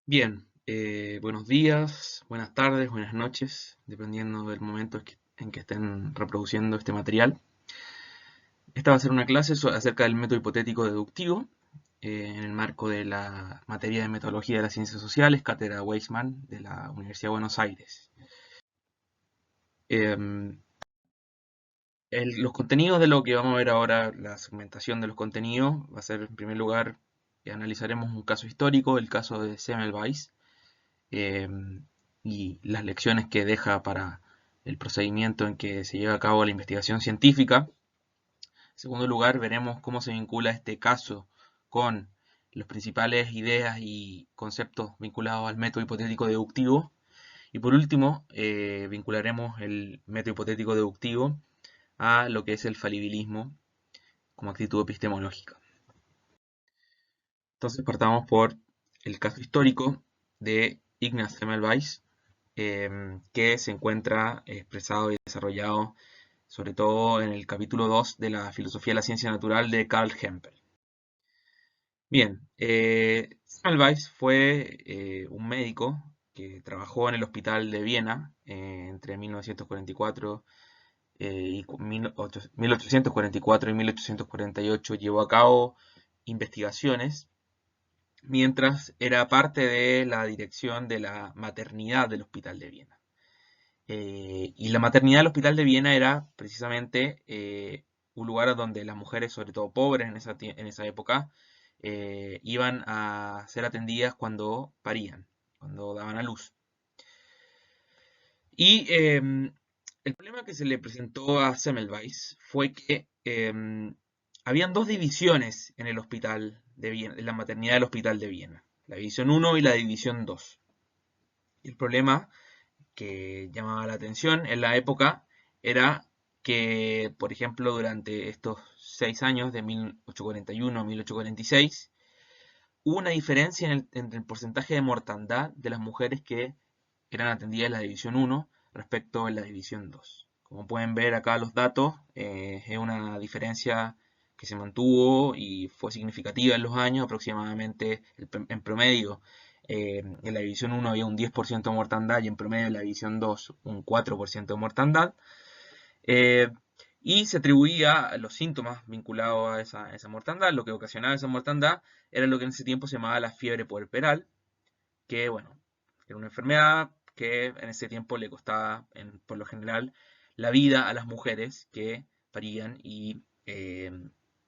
Bien, buenos días, buenas tardes, buenas noches, dependiendo del momento en que estén reproduciendo este material. Esta va a ser una clase acerca del método hipotético deductivo, en el marco de la materia de metodología de las ciencias sociales, cátedra Weizmann de la Universidad de Buenos Aires. Em, los contenidos de lo que vamos a ver ahora, la segmentación de los contenidos, va a ser en primer lugar, analizaremos un caso histórico, el caso de Semmelweis, eh, y las lecciones que deja para el procedimiento en que se lleva a cabo la investigación científica. En segundo lugar, veremos cómo se vincula este caso con las principales ideas y conceptos vinculados al método hipotético deductivo. Y por último, vincularemos el método hipotético deductivo a lo que es el falibilismo como actitud epistemológica. Entonces partamos por el caso histórico de Ignaz Semmelweis, que se encuentra expresado y desarrollado sobre todo en el capítulo 2 de la filosofía de la ciencia natural de Karl Hempel. Bien, Semmelweis fue un médico que trabajó en el hospital de Viena entre 1944 y 1844 y 1848. Llevó a cabo investigaciones mientras era parte de la dirección de la maternidad del Hospital de Viena. Y la maternidad del Hospital de Viena era precisamente un lugar donde las mujeres, sobre todo pobres en esa época, iban a ser atendidas cuando parían, cuando daban a luz. Y el problema que se le presentó a Semmelweis fue que habían dos divisiones en el hospital de Viena, en la maternidad del Hospital de Viena, la división 1 y la división 2. Y el problema que llamaba la atención en la época era que, por ejemplo, durante estos 6 años, de 1841 a 1846, hubo una diferencia entre el porcentaje de mortandad de las mujeres que eran atendidas en la división 1 respecto a la división 2. Como pueden ver acá los datos, es una diferencia que se mantuvo y fue significativa en los años, aproximadamente en promedio. En la división 1 había un 10% de mortandad y en promedio en la división 2 un 4% de mortandad. Eh, y se atribuía a los síntomas vinculados a esa mortandad. Lo que ocasionaba esa mortandad era lo que en ese tiempo se llamaba la fiebre puerperal, que bueno, era una enfermedad que en ese tiempo le costaba, por lo general, la vida a las mujeres que parían y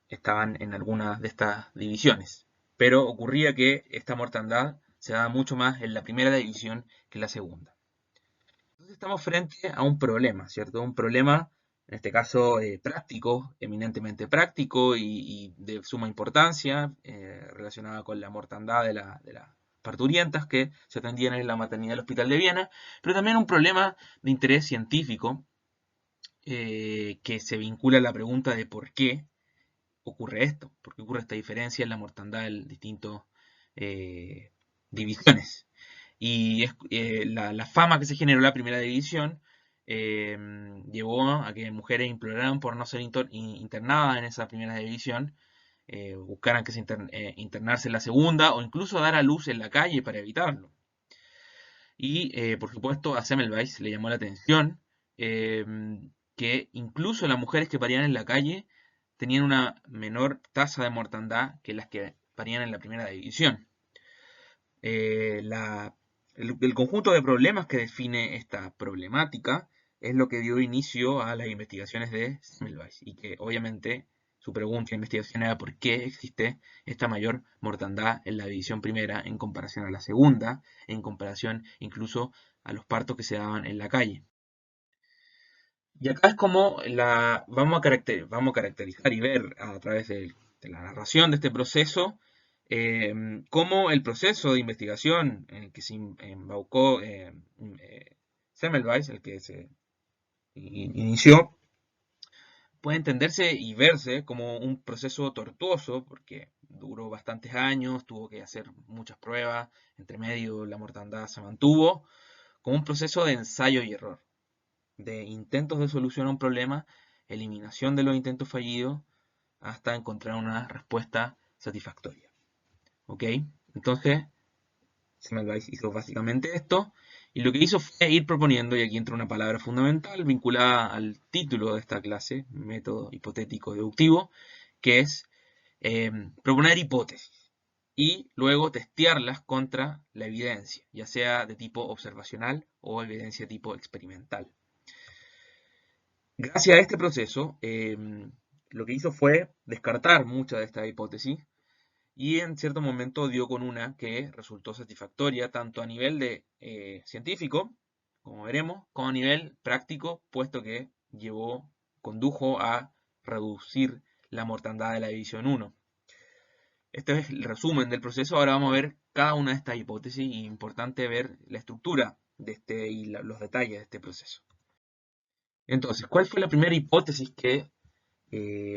estaban en algunas de estas divisiones. Pero ocurría que esta mortandad se daba mucho más en la primera división que en la segunda. Entonces estamos frente a un problema, ¿cierto? Un problema, en este caso, práctico, eminentemente práctico y de suma importancia, relacionada con la mortandad de las parturientas que se atendían en la maternidad del Hospital de Viena, pero también un problema de interés científico que se vincula a la pregunta de por qué ocurre esto, por qué ocurre esta diferencia en la mortandad de distintas divisiones. Y la fama que se generó en la primera división eh, llevó a que mujeres imploraran por no ser internadas en esa primera división, buscaran que internarse en la segunda o incluso dar a luz en la calle para evitarlo. Y por supuesto a Semmelweis le llamó la atención eh, que incluso las mujeres que parían en la calle tenían una menor tasa de mortandad que las que parían en la primera división. Eh, la, el conjunto de problemas que define esta problemática es lo que dio inicio a las investigaciones de Semmelweis y que obviamente su pregunta de investigación era por qué existe esta mayor mortandad en la división primera en comparación a la segunda, en comparación incluso a los partos que se daban en la calle. Y acá es como vamos a caracterizar y ver a través de la narración de este proceso cómo el proceso de investigación en el que se embaucó Semmelweis, el que se inició, puede entenderse y verse como un proceso tortuoso, porque duró bastantes años, tuvo que hacer muchas pruebas, entre medio la mortandad se mantuvo, como un proceso de ensayo y error, de intentos de solución a un problema, eliminación de los intentos fallidos, hasta encontrar una respuesta satisfactoria. ¿Ok? Entonces, Semmelweis hizo básicamente esto, y lo que hizo fue ir proponiendo, y aquí entra una palabra fundamental vinculada al título de esta clase, método hipotético deductivo, que es proponer hipótesis y luego testearlas contra la evidencia, ya sea de tipo observacional o evidencia tipo experimental. Gracias a este proceso, lo que hizo fue descartar muchas de estas hipótesis y en cierto momento dio con una que resultó satisfactoria tanto a nivel de científico, como veremos, como a nivel práctico, puesto que condujo a reducir la mortandad de la división 1. Este es el resumen del proceso. Ahora vamos a ver cada una de estas hipótesis y es importante ver la estructura de y los detalles de este proceso. Entonces, ¿cuál fue la primera hipótesis que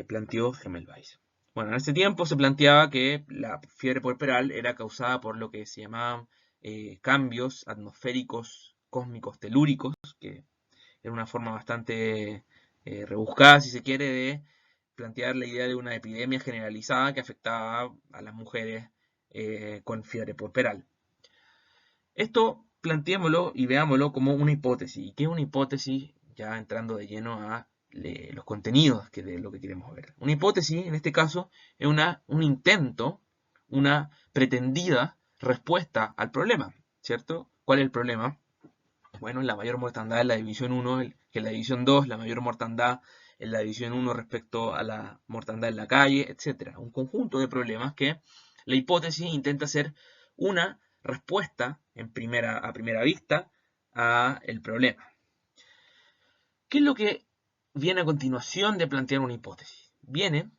planteó Semmelweis? Bueno, en ese tiempo se planteaba que la fiebre puerperal era causada por lo que se llamaban cambios atmosféricos cósmicos telúricos, que era una forma bastante rebuscada, si se quiere, de plantear la idea de una epidemia generalizada que afectaba a las mujeres con fiebre puerperal. Esto planteémoslo y veámoslo como una hipótesis. ¿Y qué es una hipótesis? Ya entrando de lleno a los contenidos de lo que queremos ver. Una hipótesis, en este caso, es un intento, una pretendida respuesta al problema, ¿cierto? ¿Cuál es el problema? Bueno, la mayor mortandad en la división 1 que en la división 2, la mayor mortandad en la división 1 respecto a la mortandad en la calle, etc. Un conjunto de problemas que la hipótesis intenta ser una respuesta a primera vista a el problema. ¿Qué es lo que viene a continuación de plantear una hipótesis? Viene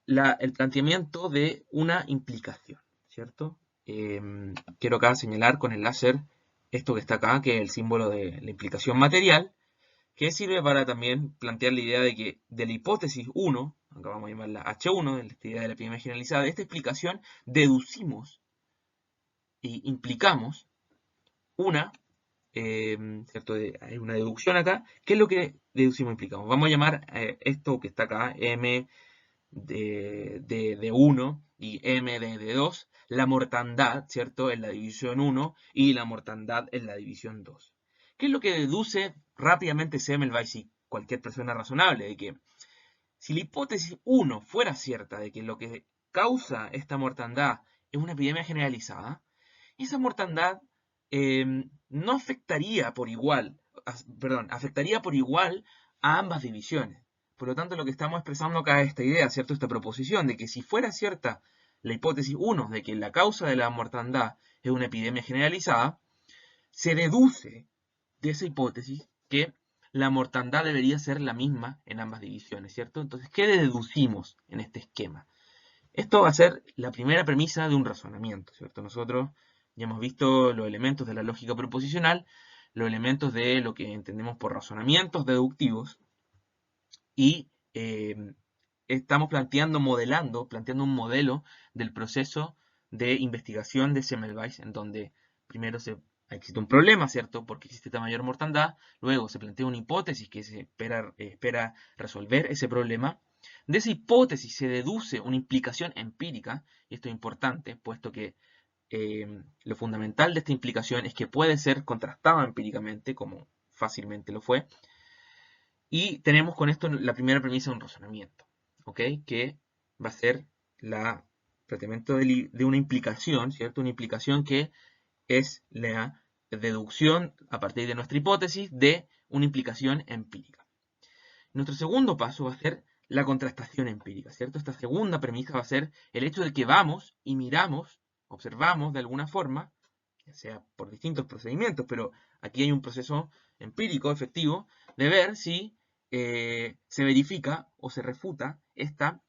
el planteamiento de una implicación, ¿cierto? Quiero acá señalar con el láser esto que está acá, que es el símbolo de la implicación material, que sirve para también plantear la idea de que de la hipótesis 1, acá vamos a llamarla H1, de la idea de la epidemia generalizada, de esta explicación deducimos y implicamos una, ¿cierto? Hay una deducción acá. ¿Qué es lo que deducimos e implicamos? Vamos a llamar esto que está acá, M de 1 y M de 2, la mortandad, ¿cierto? En la división 1 y la mortandad en la división 2. ¿Qué es lo que deduce rápidamente Semmelweis y cualquier persona razonable? De que si la hipótesis 1 fuera cierta, de que lo que causa esta mortandad es una epidemia generalizada, esa mortandad no afectaría por igual, afectaría por igual a ambas divisiones. Por lo tanto, lo que estamos expresando acá es esta idea, ¿cierto? Esta proposición de que si fuera cierta la hipótesis 1 de que la causa de la mortandad es una epidemia generalizada, se deduce de esa hipótesis que la mortandad debería ser la misma en ambas divisiones, ¿cierto? Entonces, ¿qué deducimos en este esquema? Esto va a ser la primera premisa de un razonamiento, ¿cierto? Nosotros ya hemos visto los elementos de la lógica proposicional, los elementos de lo que entendemos por razonamientos deductivos, y estamos planteando un modelo del proceso de investigación de Semmelweis, en donde primero existe un problema, ¿cierto? Porque existe esta mayor mortandad, luego se plantea una hipótesis que se espera resolver ese problema. De esa hipótesis se deduce una implicación empírica, y esto es importante, puesto que lo fundamental de esta implicación es que puede ser contrastada empíricamente, como fácilmente lo fue, y tenemos con esto la primera premisa de un razonamiento, ¿ok? Que va a ser el planteamiento de una implicación, ¿cierto? Una implicación que es la deducción a partir de nuestra hipótesis de una implicación empírica. Nuestro segundo paso va a ser la contrastación empírica, ¿cierto? Esta segunda premisa va a ser el hecho de que vamos y miramos, observamos de alguna forma, ya sea por distintos procedimientos, pero aquí hay un proceso empírico, efectivo, de ver si se verifica o se refuta esta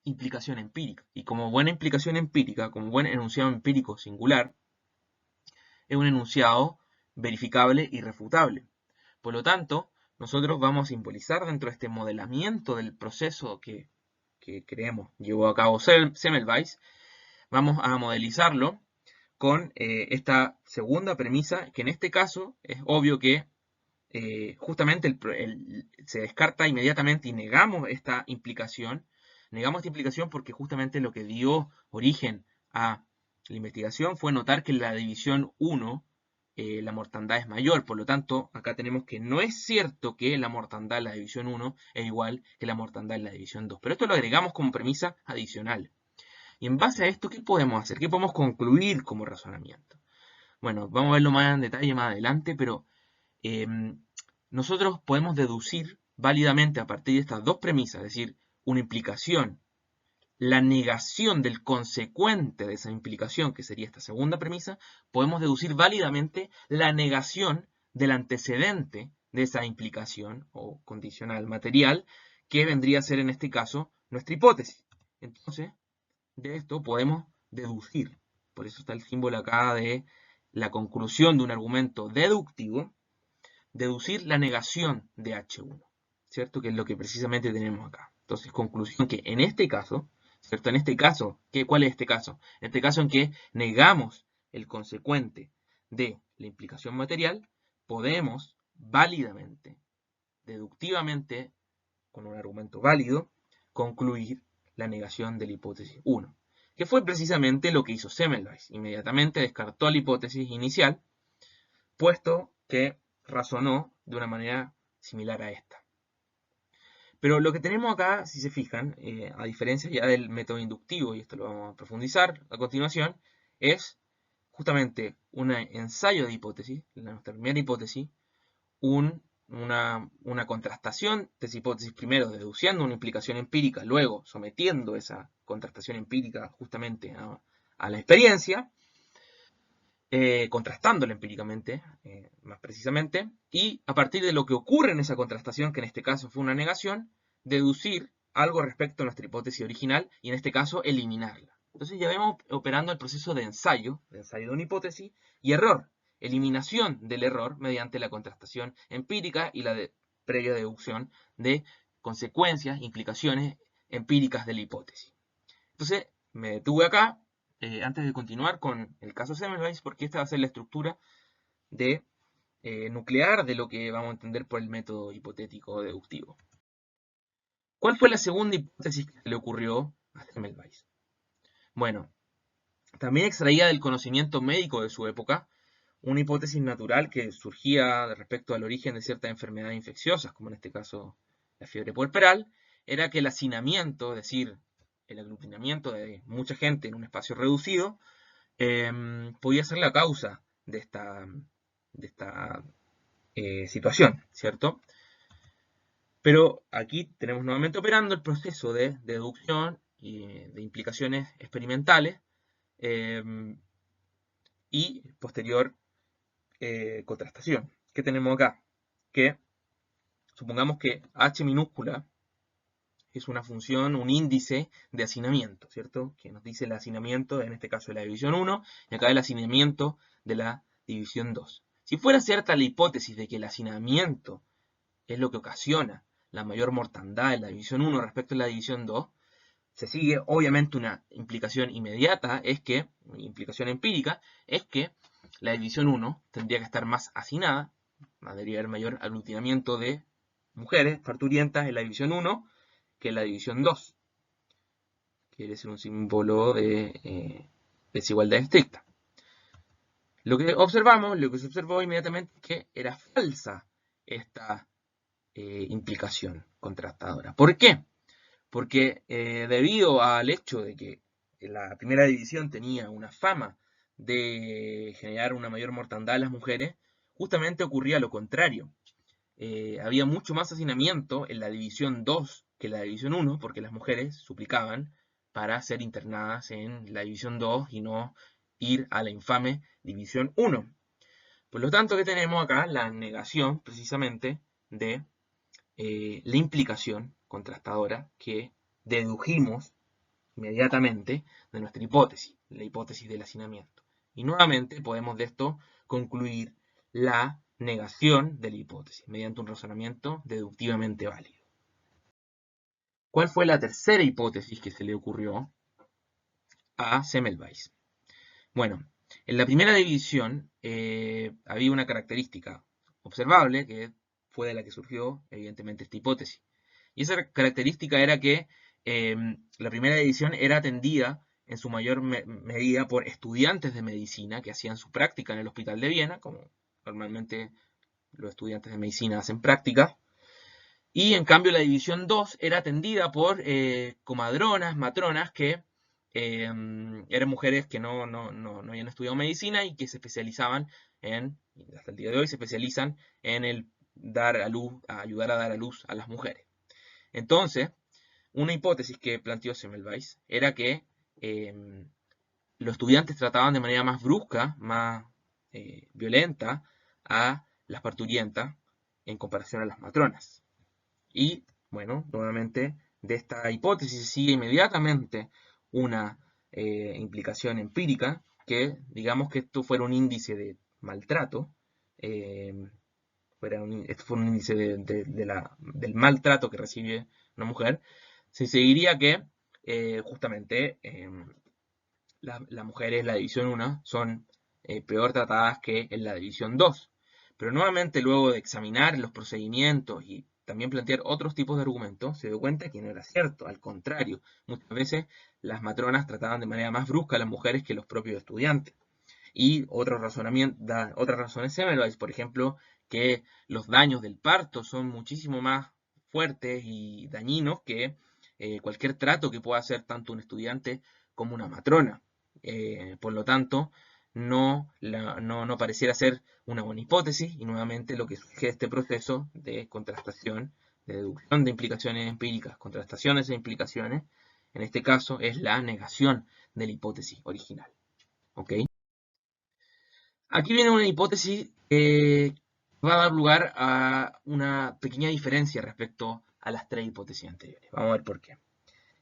implicación empírica. Y como buena implicación empírica, como buen enunciado empírico singular, es un enunciado verificable y refutable. Por lo tanto, nosotros vamos a simbolizar dentro de este modelamiento del proceso que creemos llevó a cabo Semmelweis, vamos a modelizarlo con esta segunda premisa, que en este caso es obvio que justamente se descarta inmediatamente y negamos esta implicación. Negamos esta implicación porque justamente lo que dio origen a la investigación fue notar que en la división 1 la mortandad es mayor. Por lo tanto, acá tenemos que no es cierto que la mortandad en la división 1 es igual que la mortandad en la división 2. Pero esto lo agregamos como premisa adicional. Y en base a esto, ¿qué podemos hacer? ¿Qué podemos concluir como razonamiento? Bueno, vamos a verlo más en detalle más adelante, pero nosotros podemos deducir válidamente a partir de estas dos premisas, es decir, una implicación, la negación del consecuente de esa implicación, que sería esta segunda premisa, podemos deducir válidamente la negación del antecedente de esa implicación o condicional material, que vendría a ser en este caso nuestra hipótesis. Entonces, de esto podemos deducir, por eso está el símbolo acá de la conclusión de un argumento deductivo, deducir la negación de H1, ¿cierto? Que es lo que precisamente tenemos acá. Entonces, conclusión que en este caso, ¿cierto? En este caso, ¿cuál es este caso? En este caso en que negamos el consecuente de la implicación material, podemos válidamente, deductivamente, con un argumento válido, concluir la negación de la hipótesis 1, que fue precisamente lo que hizo Semmelweis. Inmediatamente descartó la hipótesis inicial, puesto que razonó de una manera similar a esta. Pero lo que tenemos acá, si se fijan, a diferencia ya del método inductivo, y esto lo vamos a profundizar a continuación, es justamente un ensayo de hipótesis, nuestra primera hipótesis, una contrastación de esa hipótesis, primero deduciendo una implicación empírica, luego sometiendo esa contrastación empírica justamente a la experiencia, contrastándola empíricamente, más precisamente, y a partir de lo que ocurre en esa contrastación, que en este caso fue una negación, deducir algo respecto a nuestra hipótesis original y en este caso eliminarla. Entonces ya vemos operando el proceso de ensayo de una hipótesis y error, eliminación del error mediante la contrastación empírica y la previa deducción de consecuencias, implicaciones empíricas de la hipótesis. Entonces me detuve acá antes de continuar con el caso Semmelweis, porque esta va a ser la estructura de nuclear de lo que vamos a entender por el método hipotético deductivo. ¿Cuál fue la segunda hipótesis que le ocurrió a Semmelweis? Bueno, también extraía del conocimiento médico de su época una hipótesis natural que surgía respecto al origen de ciertas enfermedades infecciosas, como en este caso la fiebre puerperal, era que el hacinamiento, es decir, el aglutinamiento de mucha gente en un espacio reducido, podía ser la causa de esta situación, ¿cierto? Pero aquí tenemos nuevamente operando el proceso de deducción y de implicaciones experimentales y posterior contrastación. ¿Qué tenemos acá? Que supongamos que H minúscula es una función, un índice de hacinamiento, ¿cierto? Que nos dice el hacinamiento, en este caso de la división 1, y acá el hacinamiento de la división 2. Si fuera cierta la hipótesis de que el hacinamiento es lo que ocasiona la mayor mortandad en la división 1 respecto a la división 2, se sigue obviamente una implicación inmediata, implicación empírica, es que la división 1 tendría que estar más hacinada, debería haber mayor aglutinamiento de mujeres parturientas en la división 1 que en la división 2. Quiere ser un símbolo de desigualdad estricta. Lo que se observó inmediatamente es que era falsa esta implicación contrastadora. ¿Por qué? Porque debido al hecho de que la primera división tenía una fama de generar una mayor mortandad en las mujeres, justamente ocurría lo contrario. Había mucho más hacinamiento en la división 2 que en la división 1, porque las mujeres suplicaban para ser internadas en la división 2 y no ir a la infame división 1. Por lo tanto, ¿qué tenemos acá? La negación, precisamente, de la implicación contrastadora que dedujimos inmediatamente de nuestra hipótesis, la hipótesis del hacinamiento. Y nuevamente podemos de esto concluir la negación de la hipótesis mediante un razonamiento deductivamente válido. ¿Cuál fue la tercera hipótesis que se le ocurrió a Semmelweis? Bueno, en la primera división había una característica observable que fue de la que surgió evidentemente esta hipótesis. Y esa característica era que la primera división era atendida en su mayor medida por estudiantes de medicina que hacían su práctica en el Hospital de Viena, como normalmente los estudiantes de medicina hacen práctica. Y en cambio la división 2 era atendida por comadronas, matronas, que eran mujeres que no habían estudiado medicina y que se especializaban y hasta el día de hoy se especializan en el dar a luz, a ayudar a dar a luz a las mujeres. Entonces, una hipótesis que planteó Semmelweis era que los estudiantes trataban de manera más brusca, más violenta a las parturientas en comparación a las matronas. Y, bueno, nuevamente, de esta hipótesis sigue inmediatamente una implicación empírica, que digamos que esto fuera un índice de maltrato, eh, esto fue un índice del maltrato que recibe una mujer, se seguiría que justamente las mujeres en la división 1 son peor tratadas que en la división 2. Pero nuevamente, luego de examinar los procedimientos y también plantear otros tipos de argumentos, se dio cuenta que no era cierto. Al contrario, muchas veces las matronas trataban de manera más brusca a las mujeres que los propios estudiantes. Y otras razones Semmelweis, por ejemplo, que los daños del parto son muchísimo más fuertes y dañinos que cualquier trato que pueda hacer tanto un estudiante como una matrona. Por lo tanto, no pareciera ser una buena hipótesis y nuevamente lo que surge este proceso de contrastación, de deducción de implicaciones empíricas, contrastaciones e implicaciones, en este caso es la negación de la hipótesis original. ¿Ok? Aquí viene una hipótesis que va a dar lugar a una pequeña diferencia respecto a las tres hipótesis anteriores. Vamos a ver por qué.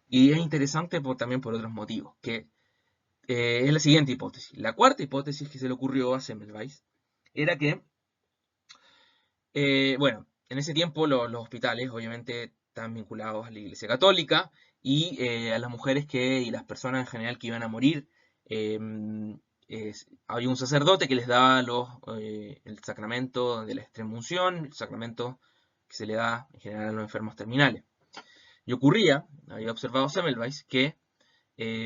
Y es interesante también por otros motivos, que es la siguiente hipótesis. La cuarta hipótesis que se le ocurrió a Semmelweis era que, bueno, en ese tiempo los hospitales obviamente estaban vinculados a la Iglesia Católica y a las mujeres y las personas en general que iban a morir, había un sacerdote que les daba el sacramento de la extremunción, el sacramento que se le da en general a los enfermos terminales. Y ocurría, había observado Semmelweis, que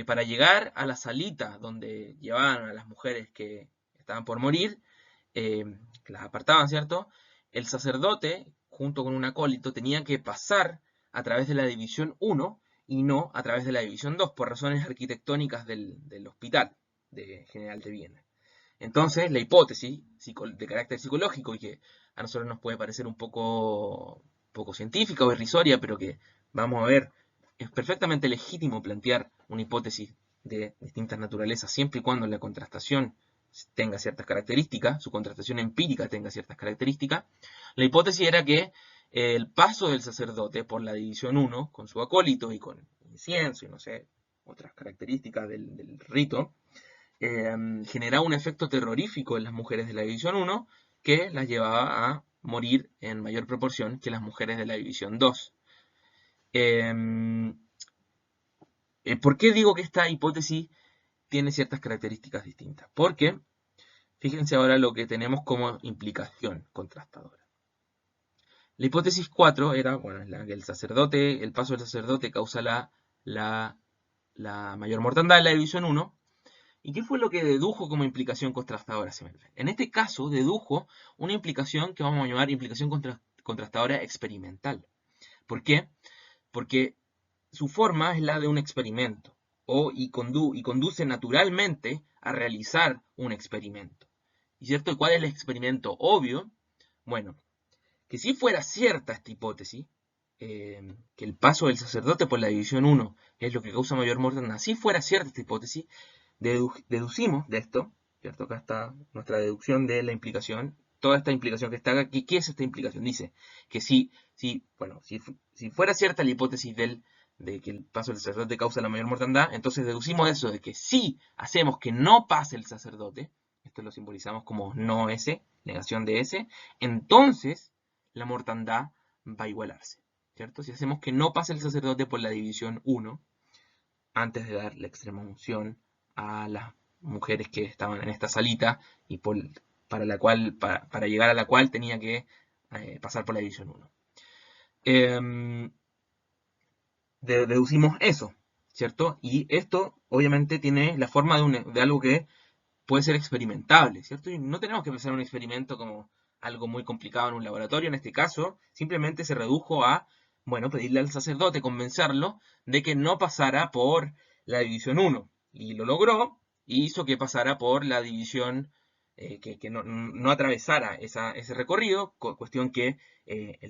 para llegar a la salita donde llevaban a las mujeres que estaban por morir, las apartaban, ¿cierto? El sacerdote, junto con un acólito, tenía que pasar a través de la división 1 y no a través de la división 2, por razones arquitectónicas del hospital general de Viena. Entonces, la hipótesis de carácter psicológico, y que a nosotros nos puede parecer un poco científica o irrisoria, pero que vamos a ver, es perfectamente legítimo plantear una hipótesis de distintas naturalezas, siempre y cuando la contrastación tenga ciertas características, su contrastación empírica tenga ciertas características. La hipótesis era que el paso del sacerdote por la división 1, con su acólito y con incienso y no sé, otras características del rito, generaba un efecto terrorífico en las mujeres de la división 1 que las llevaba a morir en mayor proporción que las mujeres de la división 2. ¿Por qué digo que esta hipótesis tiene ciertas características distintas? Porque fíjense ahora lo que tenemos como implicación contrastadora. La hipótesis 4 era, bueno, que el paso del sacerdote causa la mayor mortandad en la división 1. ¿Y qué fue lo que dedujo como implicación contrastadora Semmelweis? En este caso, dedujo una implicación que vamos a llamar implicación contrastadora experimental. ¿Por qué? Porque su forma es la de un experimento y conduce naturalmente a realizar un experimento. ¿Y cierto? ¿Cuál es el experimento obvio? Bueno, que si fuera cierta esta hipótesis, que el paso del sacerdote por la división 1 es lo que causa mayor mortandad, si fuera cierta esta hipótesis, deducimos de esto, ¿cierto? Acá está nuestra deducción de la implicación, toda esta implicación que está aquí. ¿Qué es esta implicación? Dice que si fuera cierta la hipótesis de que el paso del sacerdote causa la mayor mortandad, entonces deducimos eso, de que si hacemos que no pase el sacerdote, esto lo simbolizamos como no S, negación de S, entonces la mortandad va a igualarse, ¿cierto? Si hacemos que no pase el sacerdote por la división 1, antes de dar la extrema unción a las mujeres que estaban en esta salita y para llegar a la cual tenía que pasar por la división 1. Deducimos eso, ¿cierto? Y esto obviamente tiene la forma de algo que puede ser experimentable, ¿cierto? Y no tenemos que pensar un experimento como algo muy complicado en un laboratorio. En este caso, simplemente se redujo a, bueno, pedirle al sacerdote, convencerlo de que no pasara por la división uno. Y lo logró, y hizo que pasara por la división, que no atravesara ese recorrido, cuestión que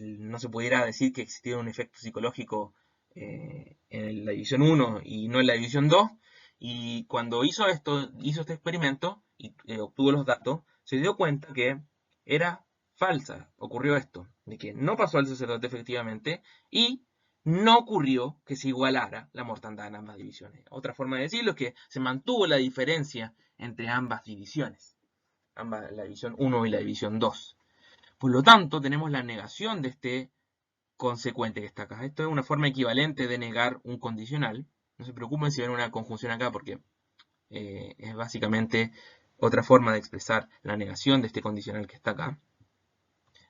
no se pudiera decir que existiera un efecto psicológico en la división uno y no en la división 2. Y cuando hizo esto, hizo este experimento y obtuvo los datos, se dio cuenta que era falsa. Ocurrió esto, de que no pasó al sacerdote efectivamente y no ocurrió que se igualara la mortandad en ambas divisiones. Otra forma de decirlo es que se mantuvo la diferencia entre ambas divisiones, la división uno y la división 2. Por lo tanto, tenemos la negación de este consecuente que está acá. Esto es una forma equivalente de negar un condicional. No se preocupen si ven una conjunción acá porque es básicamente otra forma de expresar la negación de este condicional que está acá.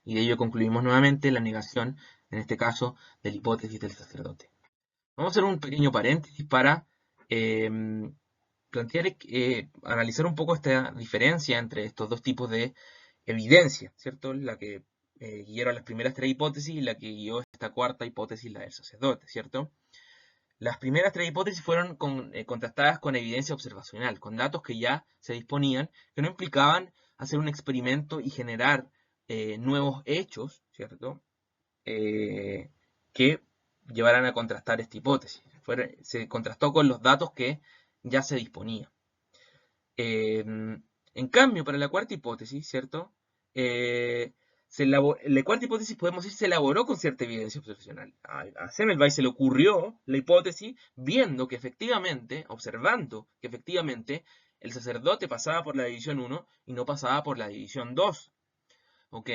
Y de ello concluimos nuevamente la negación, en este caso, de la hipótesis del sacerdote. Vamos a hacer un pequeño paréntesis para eh, plantear, analizar un poco esta diferencia entre estos dos tipos de evidencia, ¿cierto? La que guiaron las primeras tres hipótesis y la que guió esta cuarta hipótesis, la del sacerdote, ¿cierto? Las primeras tres hipótesis fueron contrastadas con evidencia observacional, con datos que ya se disponían, que no implicaban hacer un experimento y generar nuevos hechos, ¿cierto? Que llevaran a contrastar esta hipótesis. Se contrastó con los datos que ya se disponían. En cambio, para la cuarta hipótesis, ¿cierto? La cuarta hipótesis, podemos decir, se elaboró con cierta evidencia observacional. A Semmelweis se le ocurrió la hipótesis viendo que efectivamente, observando que efectivamente el sacerdote pasaba por la división 1 y no pasaba por la división 2. ¿Ok?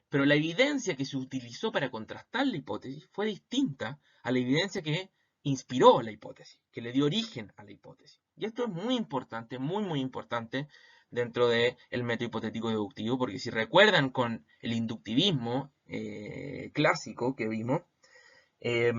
Pero la evidencia que se utilizó para contrastar la hipótesis fue distinta a la evidencia que inspiró la hipótesis, que le dio origen a la hipótesis. Y esto es muy importante, muy importante dentro del método hipotético deductivo, porque si recuerdan con el inductivismo clásico que vimos, eh,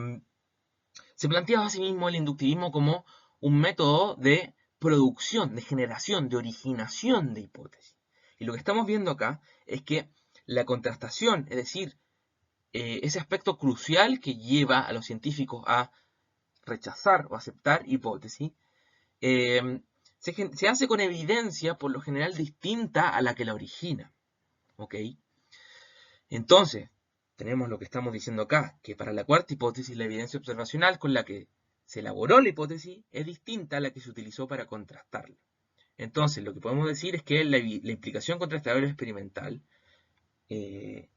se planteaba a sí mismo el inductivismo como un método de producción, de generación, de originación de hipótesis. Y lo que estamos viendo acá es que la contrastación, es decir, ese aspecto crucial que lleva a los científicos a rechazar o aceptar hipótesis, eh, se hace con evidencia por lo general distinta a la que la origina. ¿Ok? Entonces, tenemos lo que estamos diciendo acá, que para la cuarta hipótesis la evidencia observacional con la que se elaboró la hipótesis es distinta a la que se utilizó para contrastarla. Entonces, lo que podemos decir es que la implicación contrastadora experimental, en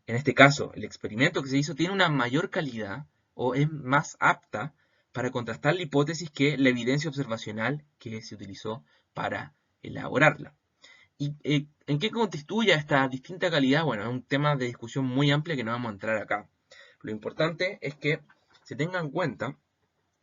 este caso, el experimento que se hizo tiene una mayor calidad o es más apta para contrastar la hipótesis que la evidencia observacional que se utilizó para elaborarla. ¿Y en qué constituye esta distinta calidad? Bueno, es un tema de discusión muy amplia que no vamos a entrar acá. Lo importante es que se tenga en cuenta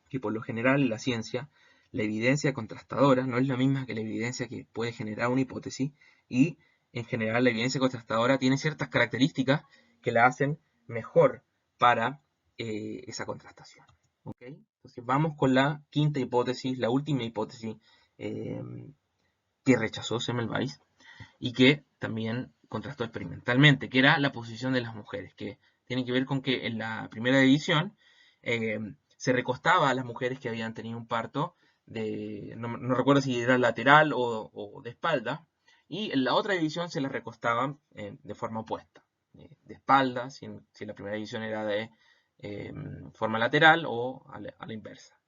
que por lo general en la ciencia la evidencia contrastadora no es la misma que la evidencia que puede generar una hipótesis y en general la evidencia contrastadora tiene ciertas características que la hacen mejor para esa contrastación. ¿Okay? Entonces vamos con la quinta hipótesis, la última hipótesis eh, que rechazó Semmelweis y que también contrastó experimentalmente, que era la posición de las mujeres, que tiene que ver con que en la primera división se recostaba a las mujeres que habían tenido un parto, no recuerdo si era lateral o de espalda, y en la otra división se las recostaban de forma opuesta, de espalda, si la primera división era de forma lateral o a la inversa.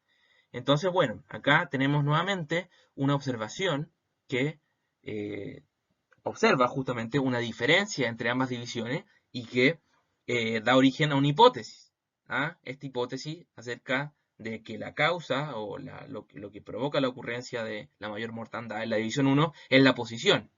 Entonces, bueno, acá tenemos nuevamente una observación que observa justamente una diferencia entre ambas divisiones y que da origen a una hipótesis. Esta hipótesis acerca de que la causa o lo que provoca la ocurrencia de la mayor mortandad en la división 1 es la posición.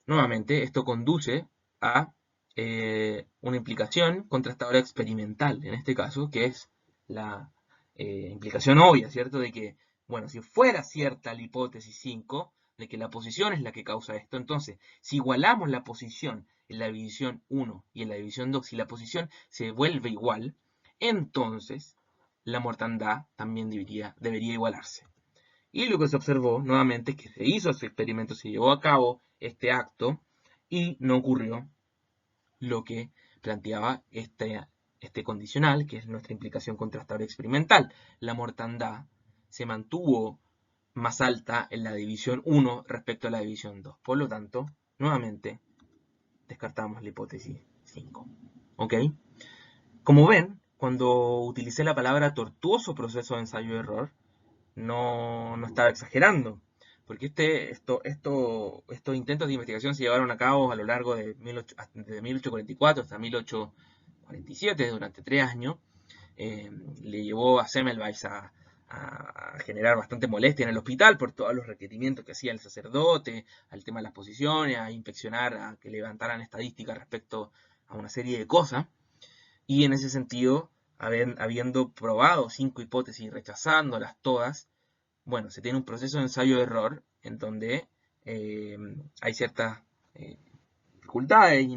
Nuevamente, esto conduce a una implicación contrastadora experimental, en este caso, que es la implicación obvia, ¿cierto? De que, bueno, si fuera cierta la hipótesis 5, de que la posición es la que causa esto, entonces, si igualamos la posición en la división 1 y en la división 2, si la posición se vuelve igual, entonces la mortandad también debería igualarse. Y lo que se observó nuevamente es que se hizo ese experimento, se llevó a cabo este acto y no ocurrió lo que planteaba este condicional, que es nuestra implicación contrastable experimental. La mortandad se mantuvo más alta en la división 1 respecto a la división 2. Por lo tanto, nuevamente, descartamos la hipótesis 5. ¿Ok? Como ven, cuando utilicé la palabra tortuoso proceso de ensayo-error, no estaba exagerando, porque estos intentos de investigación se llevaron a cabo a lo largo de 1844 hasta 1847, durante 3 años. Le llevó a Semmelweis a generar bastante molestia en el hospital por todos los requerimientos que hacía el sacerdote, al tema de las posiciones, a inspeccionar, a que levantaran estadísticas respecto a una serie de cosas. Y en ese sentido, habiendo probado 5 hipótesis y rechazándolas todas, bueno, se tiene un proceso de ensayo-error en donde hay ciertas dificultades y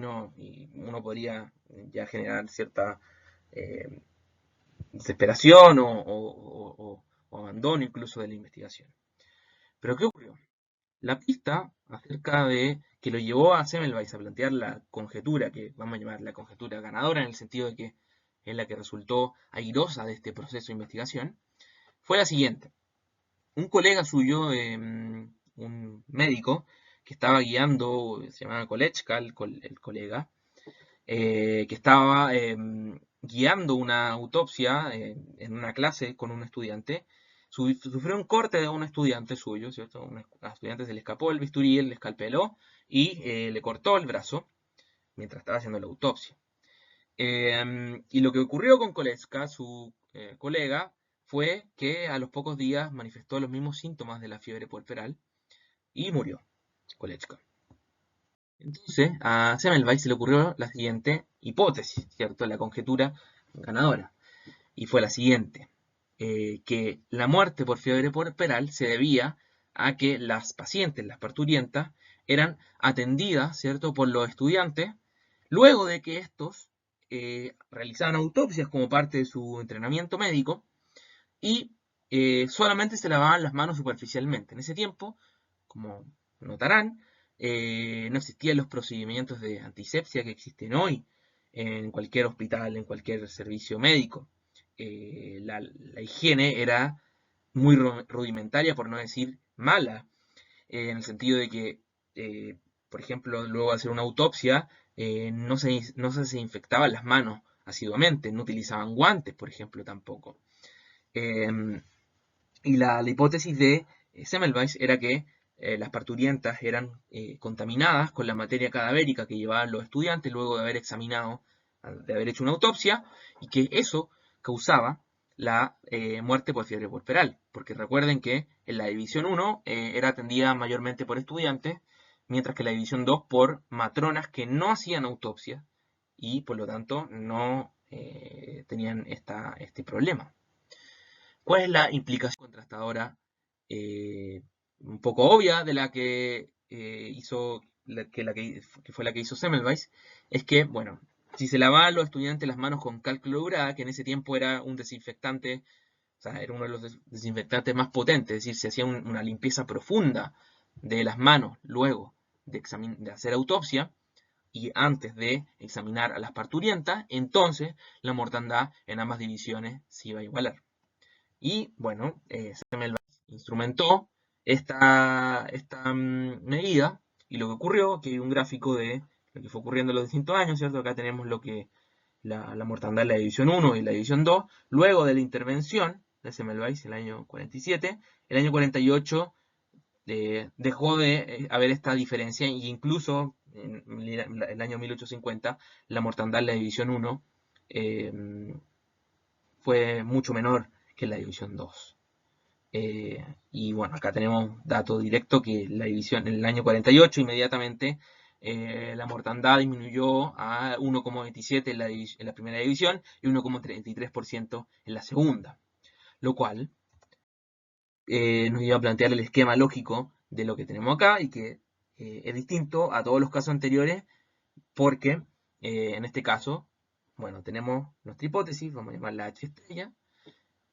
uno podría ya generar cierta eh, desesperación o abandono incluso de la investigación. Pero ¿qué ocurrió? La pista acerca de que lo llevó a Semmelweis a plantear la conjetura, que vamos a llamar la conjetura ganadora en el sentido de que es la que resultó airosa de este proceso de investigación, fue la siguiente. Un colega suyo, un médico, que estaba guiando, se llamaba Kolechka, el colega, que estaba guiando una autopsia en una clase con un estudiante, sufrió un corte de un estudiante suyo, ¿cierto? Un estudiante se le escapó el bisturí, le escalpeló y le cortó el brazo mientras estaba haciendo la autopsia. Y lo que ocurrió con Kolechka, su colega, fue que a los pocos días manifestó los mismos síntomas de la fiebre puerperal y murió Kolechka. Entonces, a Semmelweis se le ocurrió la siguiente hipótesis, ¿cierto? La conjetura ganadora. Y fue la siguiente, que la muerte por fiebre puerperal se debía a que las pacientes, las parturientas, eran atendidas, ¿cierto?, por los estudiantes, luego de que estos realizaban autopsias como parte de su entrenamiento médico y solamente se lavaban las manos superficialmente. En ese tiempo, como notarán, no existían los procedimientos de antisepsia que existen hoy en cualquier hospital, en cualquier servicio médico. La higiene era muy rudimentaria, por no decir mala, en el sentido de que, por ejemplo, luego de hacer una autopsia, no se desinfectaban las manos asiduamente, no utilizaban guantes, por ejemplo, tampoco. Y la hipótesis de Semmelweis era que las parturientas eran contaminadas con la materia cadavérica que llevaban los estudiantes luego de haber examinado, de haber hecho una autopsia, y que eso causaba la muerte por fiebre puerperal. Porque recuerden que en la división 1 era atendida mayormente por estudiantes, mientras que la división 2 por matronas que no hacían autopsia y por lo tanto no tenían este problema. ¿Cuál es la implicación contrastadora un poco obvia de la que hizo, que fue la que hizo Semmelweis? Es que, bueno, si se lavaban los estudiantes las manos con cal clorurada, que en ese tiempo era un desinfectante, o sea, era uno de los desinfectantes más potentes, es decir, se hacía una limpieza profunda de las manos luego de hacer autopsia y antes de examinar a las parturientas, entonces la mortandad en ambas divisiones se iba a igualar. Y bueno, Semmelweis instrumentó esta medida y lo que ocurrió, que hay un gráfico de lo que fue ocurriendo en los distintos años, ¿cierto? Acá tenemos lo que la mortandad en la división 1 y la división 2, luego de la intervención de Semmelweis en el año 47, el año 48 dejó de haber esta diferencia e incluso en el año 1850 la mortandad en la división 1 fue mucho menor que en la división 2. Y bueno, acá tenemos dato directo que la división en el año 48 inmediatamente la mortandad disminuyó a 1,27 en la primera división y 1,33% en la segunda, lo cual nos iba a plantear el esquema lógico de lo que tenemos acá y que es distinto a todos los casos anteriores porque en este caso, bueno, tenemos nuestra hipótesis, vamos a llamarla H estrella,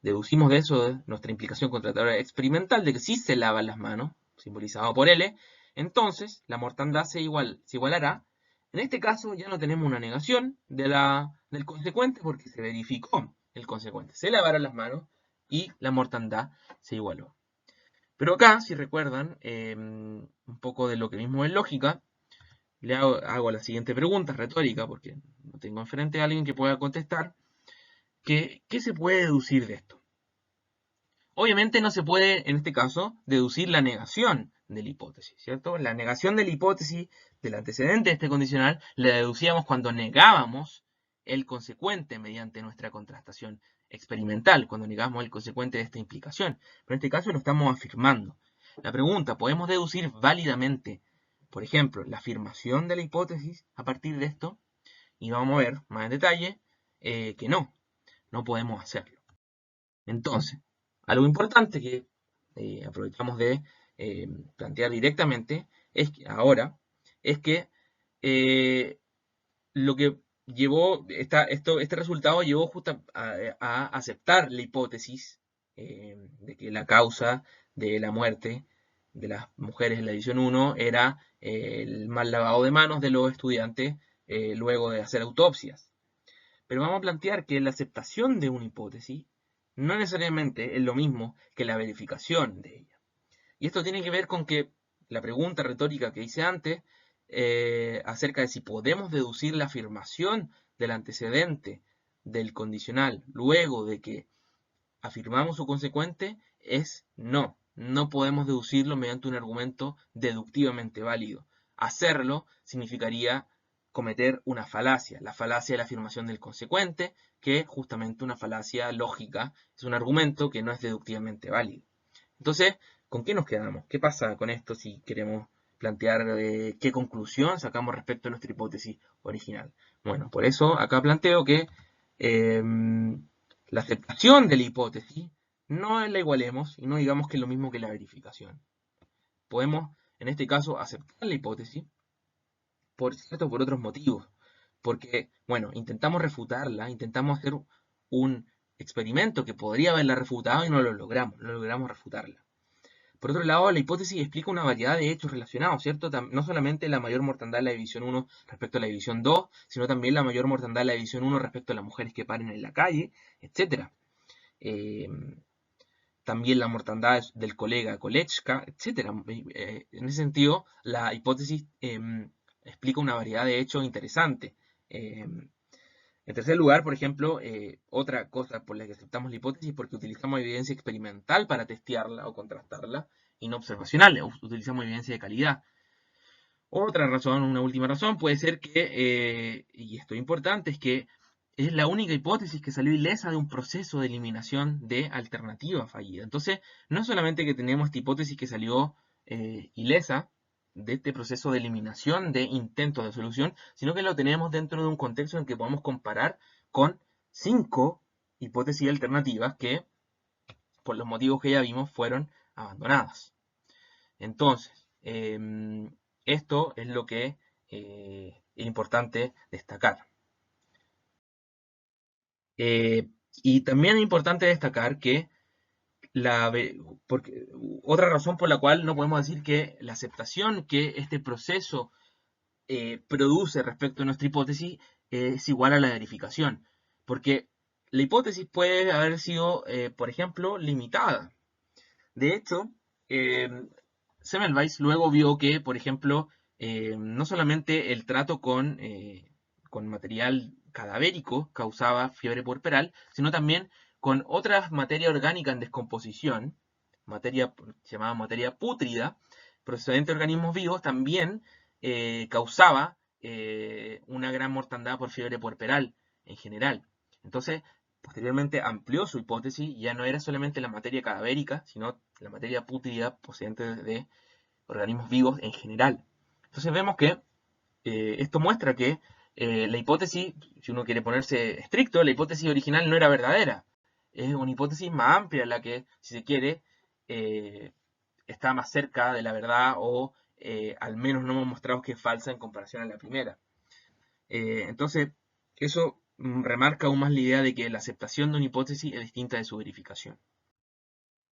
deducimos de eso de nuestra implicación contradictoria experimental de que sí se lavan las manos, simbolizado por L, entonces la mortandad se igualará. En este caso ya no tenemos una negación del consecuente porque se verificó el consecuente. Se lavaron las manos y la mortandad se igualó. Pero acá, si recuerdan, un poco de lo que mismo es lógica, le hago la siguiente pregunta, retórica, porque no tengo enfrente a alguien que pueda contestar. ¿Qué se puede deducir de esto? Obviamente no se puede, en este caso, deducir la negación de la hipótesis, ¿cierto? La negación de la hipótesis del antecedente de este condicional la deducíamos cuando negábamos el consecuente mediante nuestra contrastación experimental, cuando negábamos el consecuente de esta implicación. Pero en este caso lo estamos afirmando. La pregunta, ¿podemos deducir válidamente, por ejemplo, la afirmación de la hipótesis a partir de esto? Y vamos a ver más en detalle que no podemos hacerlo. Entonces, algo importante que aprovechamos de plantear directamente es que ahora es que lo que llevó este resultado llevó justo a aceptar la hipótesis de que la causa de la muerte de las mujeres en la edición 1 era el mal lavado de manos de los estudiantes luego de hacer autopsias. Pero vamos a plantear que la aceptación de una hipótesis no necesariamente es lo mismo que la verificación de ella. Y esto tiene que ver con que la pregunta retórica que hice antes, acerca de si podemos deducir la afirmación del antecedente del condicional luego de que afirmamos su consecuente, es no. No podemos deducirlo mediante un argumento deductivamente válido. Hacerlo significaría cometer una falacia, la falacia de la afirmación del consecuente, que es justamente una falacia lógica, es un argumento que no es deductivamente válido. Entonces, ¿con qué nos quedamos? ¿Qué pasa con esto si queremos plantear qué conclusión sacamos respecto a nuestra hipótesis original? Bueno, por eso acá planteo que la aceptación de la hipótesis no la igualemos y no digamos que es lo mismo que la verificación. Podemos, en este caso, aceptar la hipótesis por otros motivos. Porque, bueno, intentamos refutarla, intentamos hacer un experimento que podría haberla refutado y no logramos refutarla. Por otro lado, la hipótesis explica una variedad de hechos relacionados, ¿cierto? No solamente la mayor mortandad de la división 1 respecto a la división 2, sino también la mayor mortandad de la división 1 respecto a las mujeres que paren en la calle, etc. También la mortandad del colega Kolechka, etc. En ese sentido, la hipótesis explica una variedad de hechos interesantes. En tercer lugar, por ejemplo, otra cosa por la que aceptamos la hipótesis es porque utilizamos evidencia experimental para testearla o contrastarla y no observacional, utilizamos evidencia de calidad. Otra razón, una última razón, puede ser que, y esto es importante, es que es la única hipótesis que salió ilesa de un proceso de eliminación de alternativa fallida. Entonces, no solamente que tenemos esta hipótesis que salió ilesa de este proceso de eliminación de intentos de solución, sino que lo tenemos dentro de un contexto en que podemos comparar con 5 hipótesis alternativas que, por los motivos que ya vimos, fueron abandonadas. Entonces, esto es lo que es importante destacar. Y también es importante destacar que porque, otra razón por la cual no podemos decir que la aceptación que este proceso produce respecto a nuestra hipótesis es igual a la verificación. Porque la hipótesis puede haber sido, por ejemplo, limitada. De hecho, Semmelweis luego vio que, por ejemplo, no solamente el trato con material cadavérico causaba fiebre puerperal, sino también con otras materias orgánicas en descomposición, llamada materia pútrida, procedente de organismos vivos, también causaba una gran mortandad por fiebre puerperal en general. Entonces, posteriormente amplió su hipótesis, ya no era solamente la materia cadavérica, sino la materia pútrida procedente de organismos vivos en general. Entonces vemos que esto muestra que la hipótesis, si uno quiere ponerse estricto, la hipótesis original no era verdadera. Es una hipótesis más amplia la que, si se quiere, está más cerca de la verdad o al menos no hemos mostrado que es falsa en comparación a la primera. Entonces, eso remarca aún más la idea de que la aceptación de una hipótesis es distinta de su verificación.